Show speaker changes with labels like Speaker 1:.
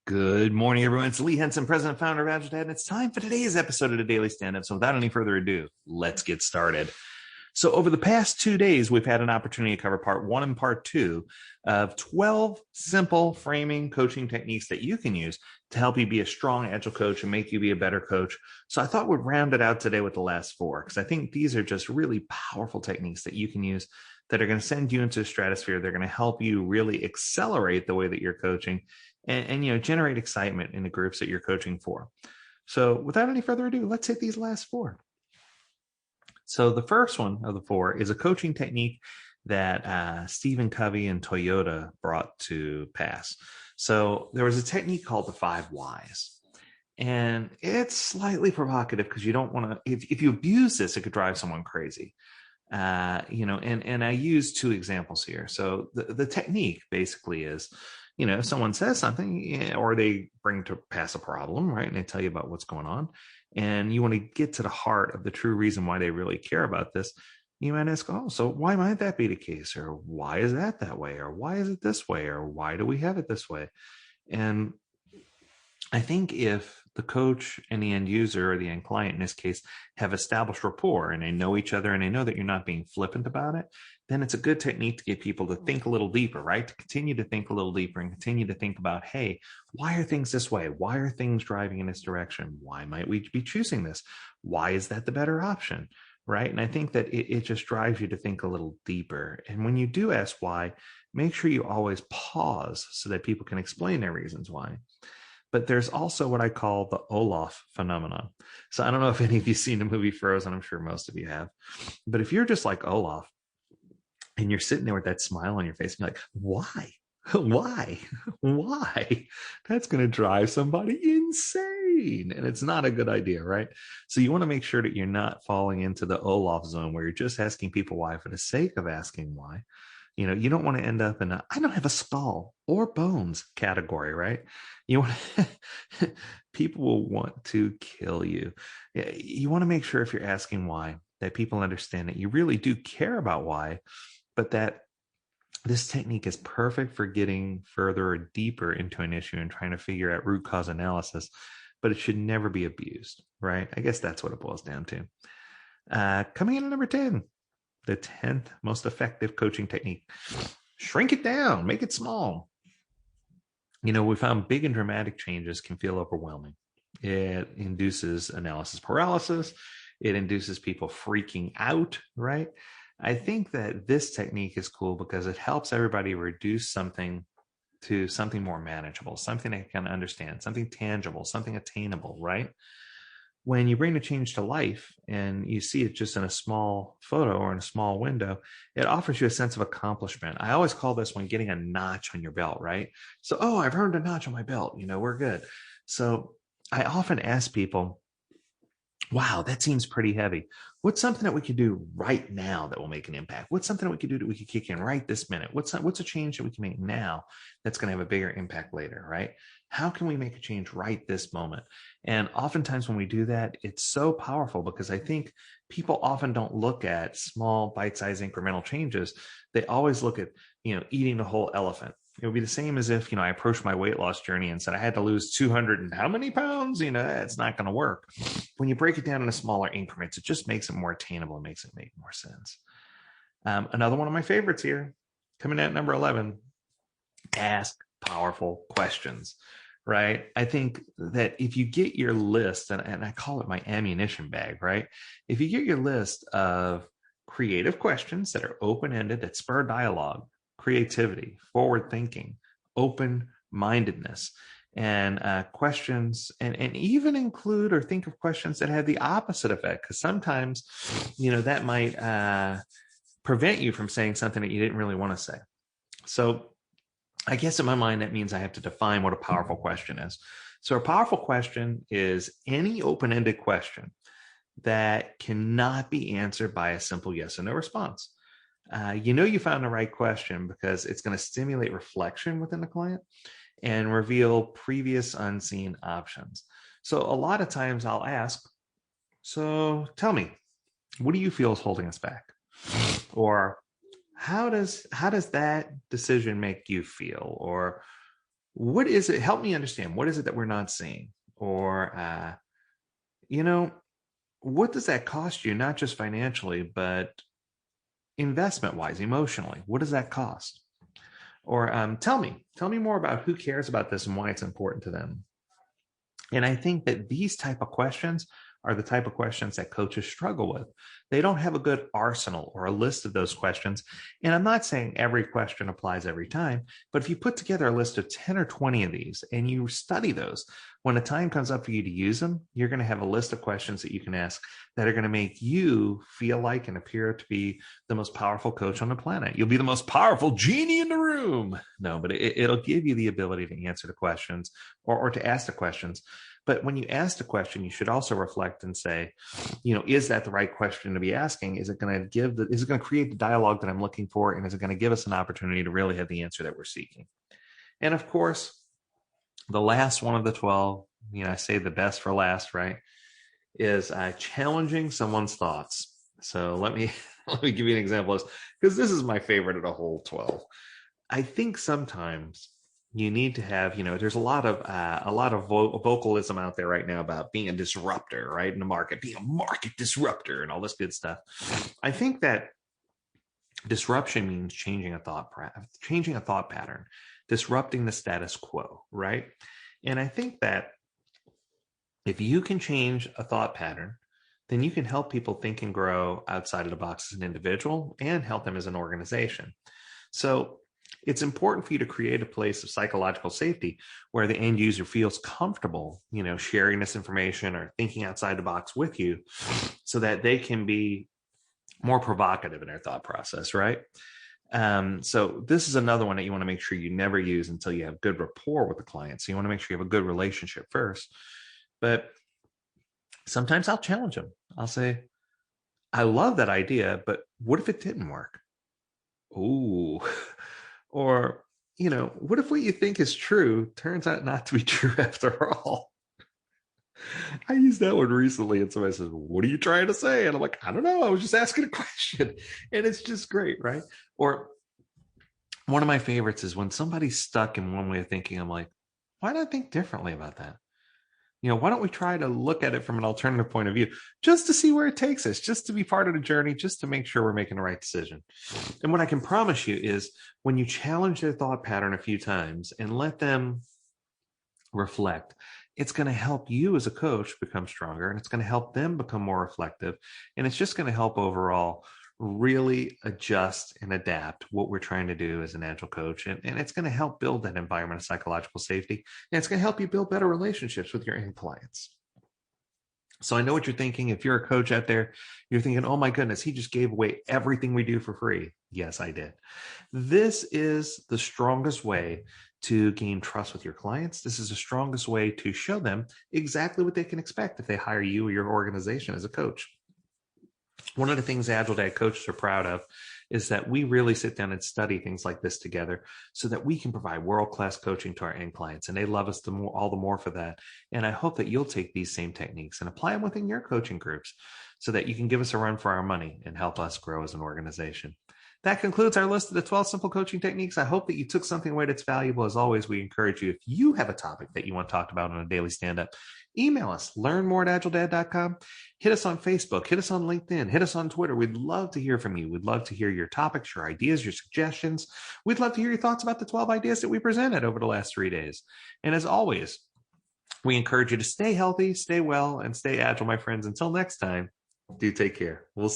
Speaker 1: Good morning, everyone. It's Lee Henson, President, Founder of AgileDad, and it's time for today's episode of the Daily Stand-Up. So without any further ado, let's get started. So over the past 2 days, we've had an opportunity to cover part 1 and part 2 of 12 simple framing coaching techniques that you can use to help you be a strong Agile coach and make you be a better coach. So I thought we'd round it out today with the last 4, because I think these are just really powerful techniques that you can use that are going to send you into the stratosphere. They're going to help you really accelerate the way that you're coaching and generate excitement in the groups that you're coaching for. So without any further ado, let's hit these last 4. So the first one of the 4 is a coaching technique that Stephen Covey and Toyota brought to pass. So there was a technique called the 5 whys. And it's slightly provocative because you don't want to, if you abuse this, it could drive someone crazy. And I use 2 examples here. So the technique basically is, if someone says something or they bring to pass a problem, right, and they tell you about what's going on, and you want to get to the heart of the true reason why they really care about this, you might ask, so why might that be the case? Or why is that way? Or why is it this way? Or why do we have it this way? And I think if the coach and the end user, or the end client in this case, have established rapport and they know each other and they know that you're not being flippant about it, then it's a good technique to get people to think a little deeper, right? To continue to think a little deeper and continue to think about, hey, why are things this way? Why are things driving in this direction? Why might we be choosing this? Why is that the better option? Right? And I think that it just drives you to think a little deeper. And when you do ask why, make sure you always pause so that people can explain their reasons why. But there's also what I call the Olaf phenomenon. So I don't know if any of you seen the movie Frozen. I'm sure most of you have. But if you're just like Olaf and you're sitting there with that smile on your face, and you're like, why? Why? That's going to drive somebody insane. And it's not a good idea, right? So you want to make sure that you're not falling into the Olaf zone where you're just asking people why for the sake of asking why. You don't want to end up in a, I don't have a skull or bones category, right? You want to, people will want to kill you. You want to make sure if you're asking why, that people understand that you really do care about why, but that this technique is perfect for getting further or deeper into an issue and trying to figure out root cause analysis, but it should never be abused, right? I guess that's what it boils down to. Coming in at number 10. The 10th most effective coaching technique. Shrink it down, make it small. We found big and dramatic changes can feel overwhelming. It induces analysis paralysis. It induces people freaking out, right? I think that this technique is cool because it helps everybody reduce something to something more manageable, something they can understand, something tangible, something attainable, right? When you bring the change to life and you see it just in a small photo or in a small window, it offers you a sense of accomplishment. I always call this one getting a notch on your belt, right? So, I've earned a notch on my belt, we're good. So I often ask people, wow, that seems pretty heavy. What's something that we could do right now that will make an impact? What's something that we could do that we could kick in right this minute? What's a change that we can make now that's going to have a bigger impact later, right? How can we make a change right this moment? And oftentimes when we do that, it's so powerful because I think people often don't look at small bite-sized incremental changes. They always look at, eating the whole elephant. It would be the same as if, I approached my weight loss journey and said I had to lose 200 and how many pounds? It's not going to work. When you break it down into smaller increments, it just makes it more attainable. It makes it make more sense. Another one of my favorites here, coming at number 11, ask powerful questions, right? I think that if you get your list, and I call it my ammunition bag, right? If you get your list of creative questions that are open-ended, that spur dialogue, creativity, forward thinking, open-mindedness, and questions, and even include or think of questions that have the opposite effect, because sometimes, that might prevent you from saying something that you didn't really want to say. So I guess in my mind, that means I have to define what a powerful question is. So a powerful question is any open-ended question that cannot be answered by a simple yes or no response. You found the right question because it's going to stimulate reflection within the client and reveal previous unseen options. So a lot of times I'll ask, so tell me, what do you feel is holding us back? Or how does that decision make you feel? Or what is it? Help me understand. What is it that we're not seeing? Or, you know, what does that cost you? Not just financially, but investment wise, emotionally. What does that cost? Or tell me more about who cares about this and why it's important to them. And I think that these type of questions are the type of questions that coaches struggle with. They don't have a good arsenal or a list of those questions. And I'm not saying every question applies every time, but if you put together a list of 10 or 20 of these and you study those, when the time comes up for you to use them, you're going to have a list of questions that you can ask that are going to make you feel like and appear to be the most powerful coach on the planet. You'll be the most powerful genie in the room. No, but it'll give you the ability to answer the questions or to ask the questions. But when you ask the question, you should also reflect and say, is that the right question to be asking? Is it going to create the dialogue that I'm looking for? And is it going to give us an opportunity to really have the answer that we're seeking? And of course, the last one of the 12, I say the best for last, right, is challenging someone's thoughts. So let me give you an example, because this is my favorite of the whole 12. I think sometimes you need to have, there's a lot of vocalism out there right now about being a disruptor, right, in the market, being a market disruptor and all this good stuff. I think that disruption means changing a thought pattern, disrupting the status quo, right? And I think that if you can change a thought pattern, then you can help people think and grow outside of the box as an individual and help them as an organization. So it's important for you to create a place of psychological safety where the end user feels comfortable, sharing this information or thinking outside the box with you so that they can be more provocative in their thought process, right? So this is another one that you want to make sure you never use until you have good rapport with the client. So you want to make sure you have a good relationship first. But sometimes I'll challenge them. I'll say, I love that idea, but what if it didn't work? Ooh. Or, what if what you think is true turns out not to be true after all? I used that one recently and somebody says, what are you trying to say? And I'm like, I don't know. I was just asking a question. And it's just great, right? Or one of my favorites is when somebody's stuck in one way of thinking, I'm like, why not think differently about that? Why don't we try to look at it from an alternative point of view just to see where it takes us, just to be part of the journey, just to make sure we're making the right decision. And what I can promise you is when you challenge their thought pattern a few times and let them reflect, it's going to help you as a coach become stronger, and it's going to help them become more reflective. And it's just going to help overall really adjust and adapt what we're trying to do as an agile coach. And it's going to help build that environment of psychological safety. And it's going to help you build better relationships with your end clients. So I know what you're thinking. If you're a coach out there, you're thinking, oh my goodness, he just gave away everything we do for free. Yes, I did. This is the strongest way to gain trust with your clients. This is the strongest way to show them exactly what they can expect if they hire you or your organization as a coach. One of the things AgileDad coaches are proud of is that we really sit down and study things like this together so that we can provide world-class coaching to our end clients. And they love us all the more for that. And I hope that you'll take these same techniques and apply them within your coaching groups so that you can give us a run for our money and help us grow as an organization. That concludes our list of the 12 simple coaching techniques. I hope that you took something away that's valuable. As always, we encourage you, if you have a topic that you want talked about on a daily stand-up, email us, learnmore@agiledad.com. Hit us on Facebook, hit us on LinkedIn, hit us on Twitter. We'd love to hear from you. We'd love to hear your topics, your ideas, your suggestions. We'd love to hear your thoughts about the 12 ideas that we presented over the last 3 days. And as always, we encourage you to stay healthy, stay well, and stay agile, my friends. Until next time, do take care. We'll